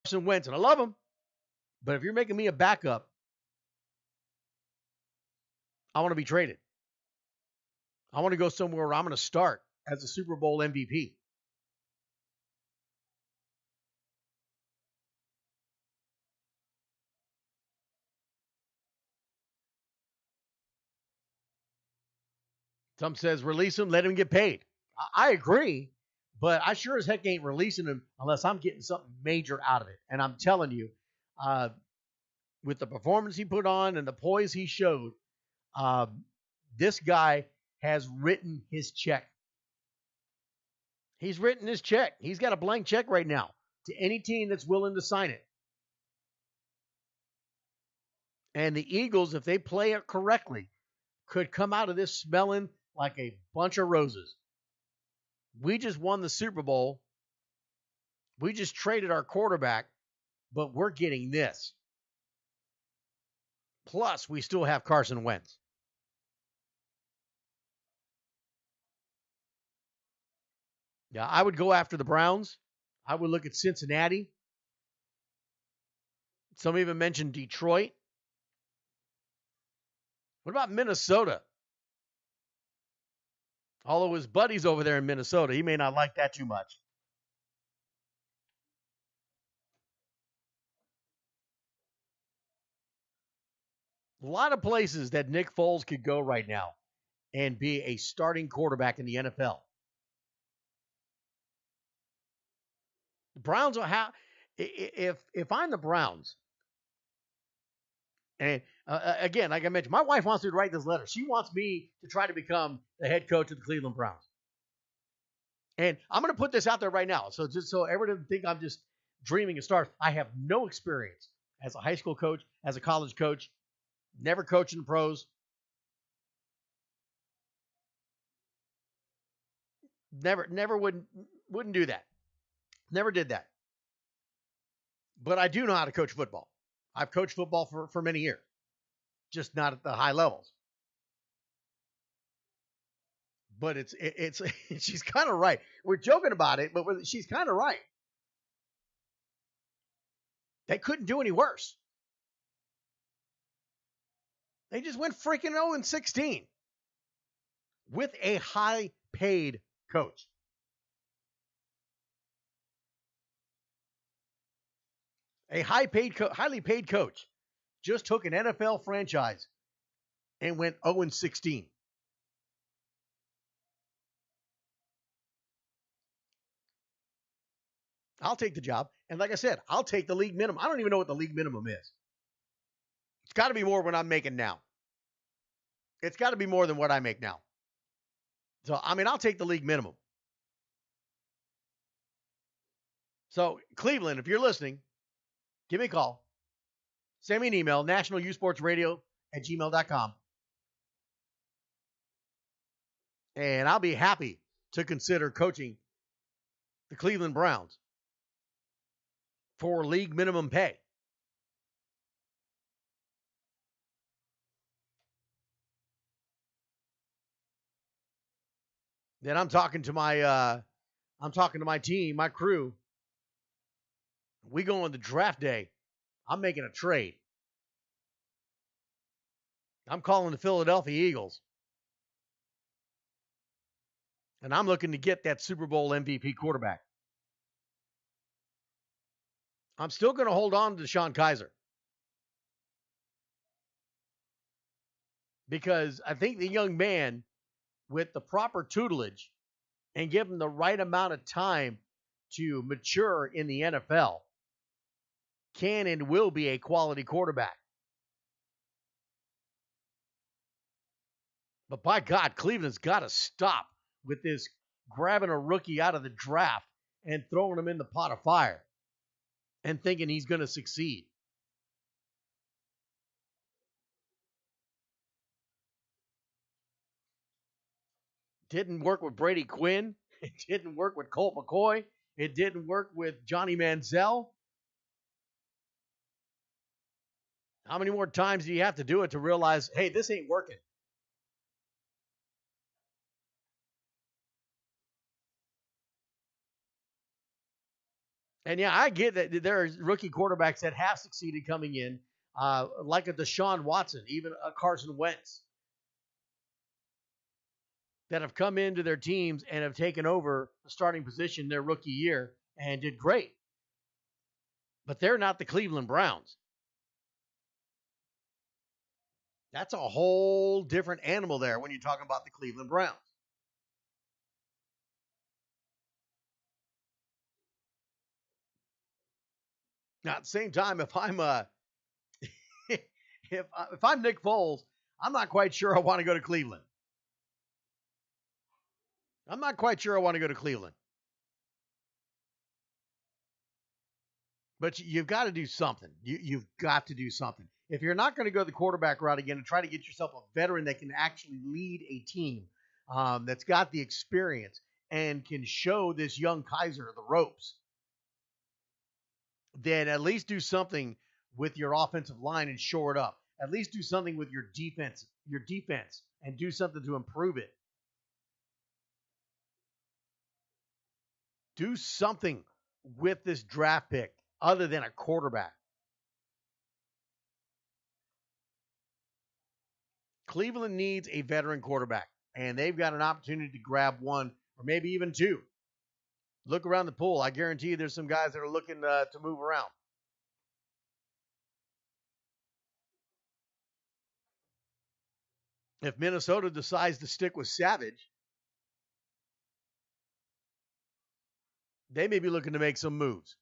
Carson Wentz, and I love him, but if you're making me a backup, I want to be traded. I want to go somewhere where I'm going to start as a Super Bowl MVP. Some says release him, let him get paid. I agree, but I sure as heck ain't releasing him unless I'm getting something major out of it. And I'm telling you, with the performance he put on and the poise he showed, this guy has written his check. He's written his check. He's got a blank check right now to any team that's willing to sign it. And the Eagles, if they play it correctly, could come out of this smelling like a bunch of roses. We just won the Super Bowl. We just traded our quarterback, but we're getting this. Plus, we still have Carson Wentz. Yeah, I would go after the Browns. I would look at Cincinnati. Some even mentioned Detroit. What about Minnesota? Although his buddy's over there in Minnesota, he may not like that too much. A lot of places that Nick Foles could go right now and be a starting quarterback in the NFL. The Browns are if I'm the Browns, and again, like I mentioned, my wife wants me to write this letter. She wants me to try to become the head coach of the Cleveland Browns. And I'm going to put this out there right now. So just so everyone doesn't think I'm just dreaming of stars, I have no experience as a high school coach, as a college coach, never coached in the pros. Never wouldn't do that. Never did that. But I do know how to coach football. I've coached football for many years, just not at the high levels. But it's she's kind of right. We're joking about it, but she's kind of right. They couldn't do any worse. They just went freaking 0-16 with a high-paid coach. A highly paid coach just took an NFL franchise and went 0-16. I'll take the job. And like I said, I'll take the league minimum. I don't even know what the league minimum is. It's got to be more than what I'm making now. It's got to be more than what I make now. So, I mean, I'll take the league minimum. So, Cleveland, if you're listening, give me a call. Send me an email, nationalusportsradio@gmail.com. And I'll be happy to consider coaching the Cleveland Browns for league minimum pay. Then I'm talking to my team, my crew. We go on the draft day. I'm making a trade. I'm calling the Philadelphia Eagles. And I'm looking to get that Super Bowl MVP quarterback. I'm still going to hold on to Deshaun Kaiser. Because I think the young man, with the proper tutelage and give him the right amount of time to mature in the NFL, can and will be a quality quarterback. But by God, Cleveland's got to stop with this grabbing a rookie out of the draft and throwing him in the pot of fire and thinking he's going to succeed. Didn't work with Brady Quinn. It didn't work with Colt McCoy. It didn't work with Johnny Manziel. How many more times do you have to do it to realize, hey, this ain't working? And yeah, I get that there are rookie quarterbacks that have succeeded coming in, like a Deshaun Watson, even a Carson Wentz, that have come into their teams and have taken over the starting position their rookie year and did great. But they're not the Cleveland Browns. That's a whole different animal there when you're talking about the Cleveland Browns. Now, at the same time, if I'm if I'm Nick Foles, I'm not quite sure I want to go to Cleveland. I'm not quite sure I want to go to Cleveland. But you've got to do something. You've got to do something. If you're not going to go the quarterback route again and try to get yourself a veteran that can actually lead a team, that's got the experience and can show this young Kaiser the ropes, then at least do something with your offensive line and shore it up. At least do something with your defense, and do something to improve it. Do something with this draft pick other than a quarterback. Cleveland needs a veteran quarterback, and they've got an opportunity to grab one or maybe even two. Look around the pool. I guarantee you there's some guys that are looking to move around. If Minnesota decides to stick with Savage, they may be looking to make some moves,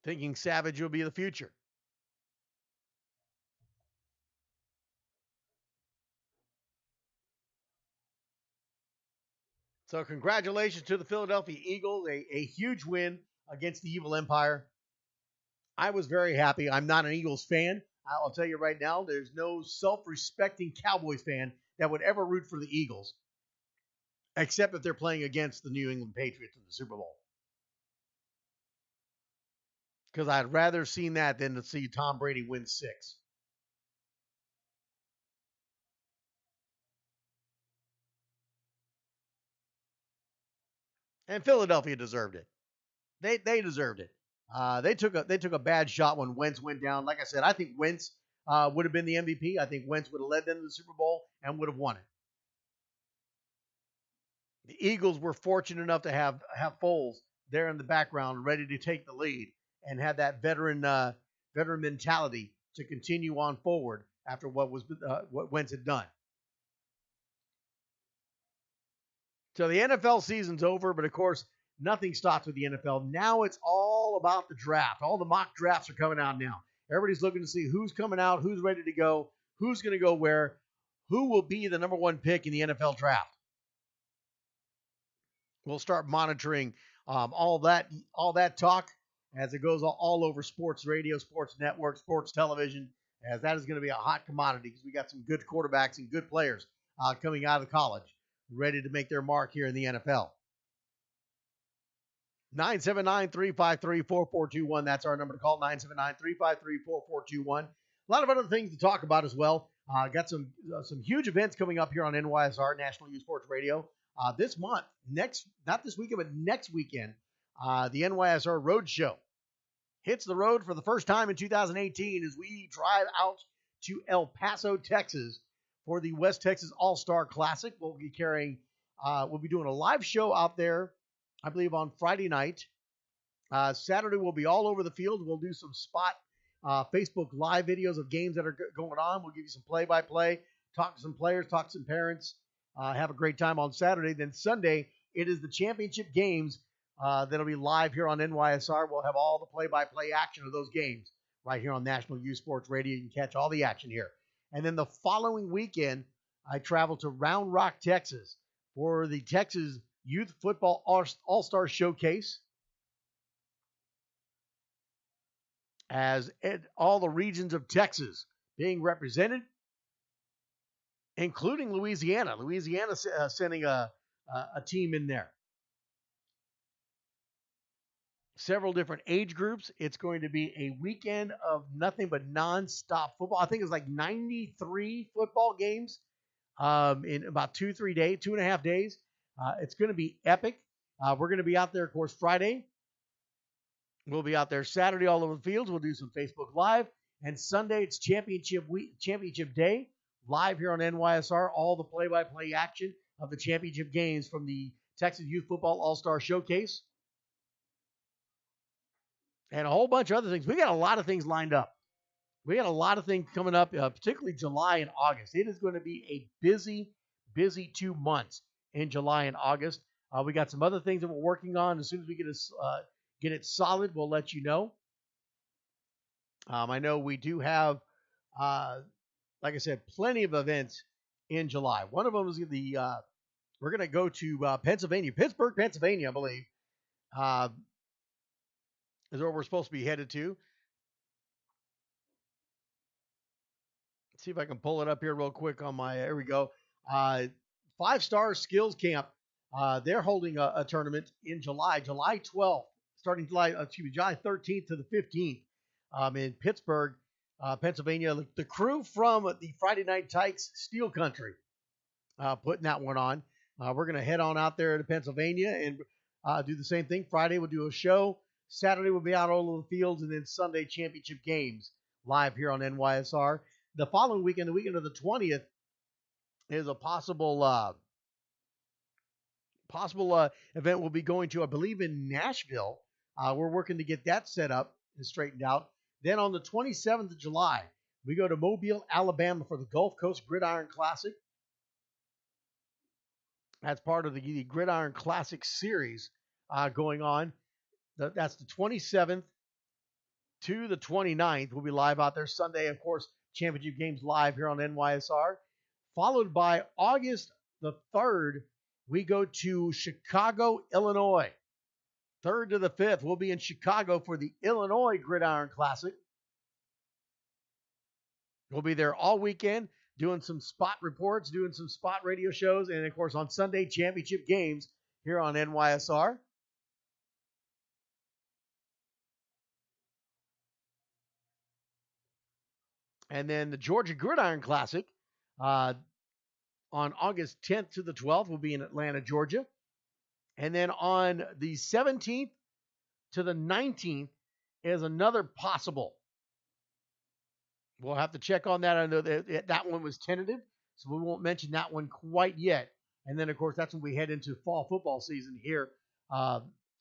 thinking Savage will be the future. So congratulations to the Philadelphia Eagles, a huge win against the Evil Empire. I was very happy. I'm not an Eagles fan. I'll tell you right now, there's no self-respecting Cowboys fan that would ever root for the Eagles, except if they're playing against the New England Patriots in the Super Bowl. Because I'd rather seen that than to see Tom Brady win 6. And Philadelphia deserved it. They deserved it. They took a bad shot when Wentz went down. Like I said, I think Wentz would have been the MVP. I think Wentz would have led them to the Super Bowl and would have won it. The Eagles were fortunate enough to have Foles there in the background, ready to take the lead, and had that veteran mentality to continue on forward after what Wentz had done. So the NFL season's over, but of course, nothing stops with the NFL. Now it's all about the draft. All the mock drafts are coming out now. Everybody's looking to see who's coming out, who's ready to go, who's going to go where, who will be the number one pick in the NFL draft. We'll start monitoring all that talk as it goes all over sports radio, sports network, sports television, as that is going to be a hot commodity because we got some good quarterbacks and good players coming out of college ready to make their mark here in the NFL. 979-353-4421. That's our number to call, 979-353-4421. A lot of other things to talk about as well. Got some huge events coming up here on NYSR, National Youth Sports Radio. This month, not this weekend, but next weekend, the NYSR Road Show hits the road for the first time in 2018 as we drive out to El Paso, Texas for the West Texas All-Star Classic. We'll be doing a live show out there, I believe, on Friday night. Saturday, we'll be all over the field. We'll do some spot Facebook Live videos of games that are going on. We'll give you some play-by-play, talk to some players, talk to some parents, have a great time on Saturday. Then Sunday, it is the championship games that'll be live here on NYSR. We'll have all the play-by-play action of those games right here on National Youth Sports Radio. You can catch all the action here. And then the following weekend, I travel to Round Rock, Texas for the Texas Youth Football All-Star Showcase. As all the regions of Texas being represented, including Louisiana. Louisiana sending a team in there. Several different age groups. It's going to be a weekend of nothing but nonstop football. I think it's like 93 football games in about 2.5 days. It's going to be epic. We're going to be out there, of course, Friday. We'll be out there Saturday all over the fields. We'll do some Facebook Live. And Sunday, it's championship week, championship day, live here on NYSR. All the play-by-play action of the championship games from the Texas Youth Football All-Star Showcase. And a whole bunch of other things. We got a lot of things lined up. We got a lot of things coming up, particularly July and August. It is going to be a busy, busy 2 months in July and August. We got some other things that we're working on. As soon as we get it solid, we'll let you know. I know we do have, like I said, plenty of events in July. One of them is we're going to go to Pennsylvania, Pittsburgh, Pennsylvania, I believe, is where we're supposed to be headed to. Let's see if I can pull it up here real quick on my, there we go. 5-Star Skills Camp. They're holding a tournament in July 12th, starting July 13th to the 15th in Pittsburgh, Pennsylvania. The crew from the Friday Night Tykes Steel Country putting that one on. We're going to head on out there to Pennsylvania and do the same thing. Friday we'll do a show. Saturday we'll be out all over the fields, and then Sunday championship games live here on NYSR. The following weekend, the weekend of the 20th, is a possible event we'll be going to, I believe, in Nashville. We're working to get that set up and straightened out. Then on the 27th of July, we go to Mobile, Alabama for the Gulf Coast Gridiron Classic. That's part of the Gridiron Classic series going on. That's the 27th to the 29th. We'll be live out there Sunday, of course, championship games live here on NYSR. Followed by August the 3rd, we go to Chicago, Illinois. 3rd to the 5th, we'll be in Chicago for the Illinois Gridiron Classic. We'll be there all weekend doing some spot reports, doing some spot radio shows, and, of course, on Sunday, championship games here on NYSR. And then the Georgia Gridiron Classic on August 10th to the 12th will be in Atlanta, Georgia. And then on the 17th to the 19th is another possible. We'll have to check on that. I know that one was tentative, so we won't mention that one quite yet. And then, of course, that's when we head into fall football season here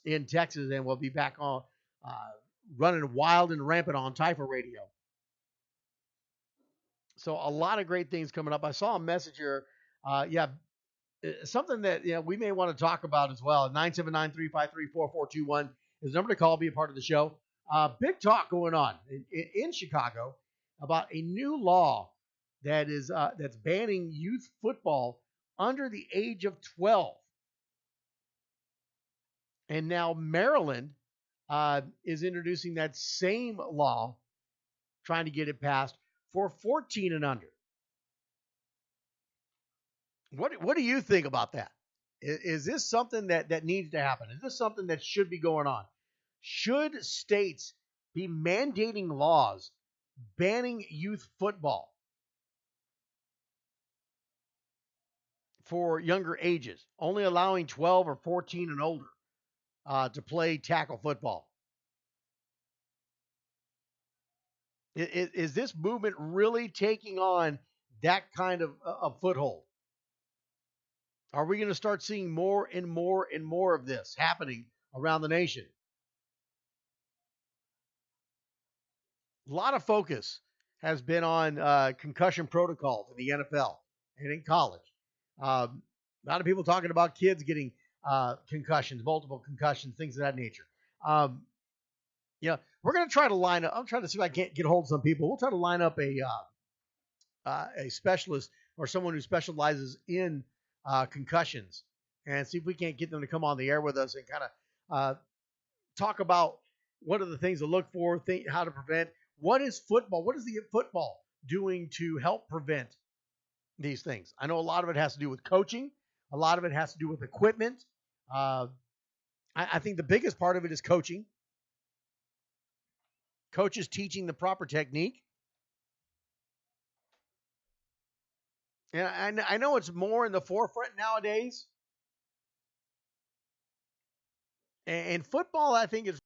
in Texas, and we'll be back on running wild and rampant on Typha Radio. So a lot of great things coming up. I saw a message here. Something that we may want to talk about as well. 979-353-4421 is the number to call, be a part of the show. Big talk going on in Chicago about a new law that is that's banning youth football under the age of 12. And now Maryland is introducing that same law, trying to get it passed for 14 and under. What do you think about that? Is this something that needs to happen? Is this something that should be going on? Should states be mandating laws banning youth football for younger ages, only allowing 12 or 14 and older to play tackle football? Is this movement really taking on that kind of a foothold? Are we going to start seeing more and more and more of this happening around the nation? A lot of focus has been on concussion protocols in the NFL and in college. A lot of people talking about kids getting concussions, multiple concussions, things of that nature. We're going to try to line up. I'm trying to see if I can't get a hold of some people. We'll try to line up a specialist or someone who specializes in concussions and see if we can't get them to come on the air with us and kind of talk about what are the things to look for, how to prevent. What is football? What is the football doing to help prevent these things? I know a lot of it has to do with coaching. A lot of it has to do with equipment. I think the biggest part of it is coaching. Coaches teaching the proper technique. And I know it's more in the forefront nowadays. And football, I think, is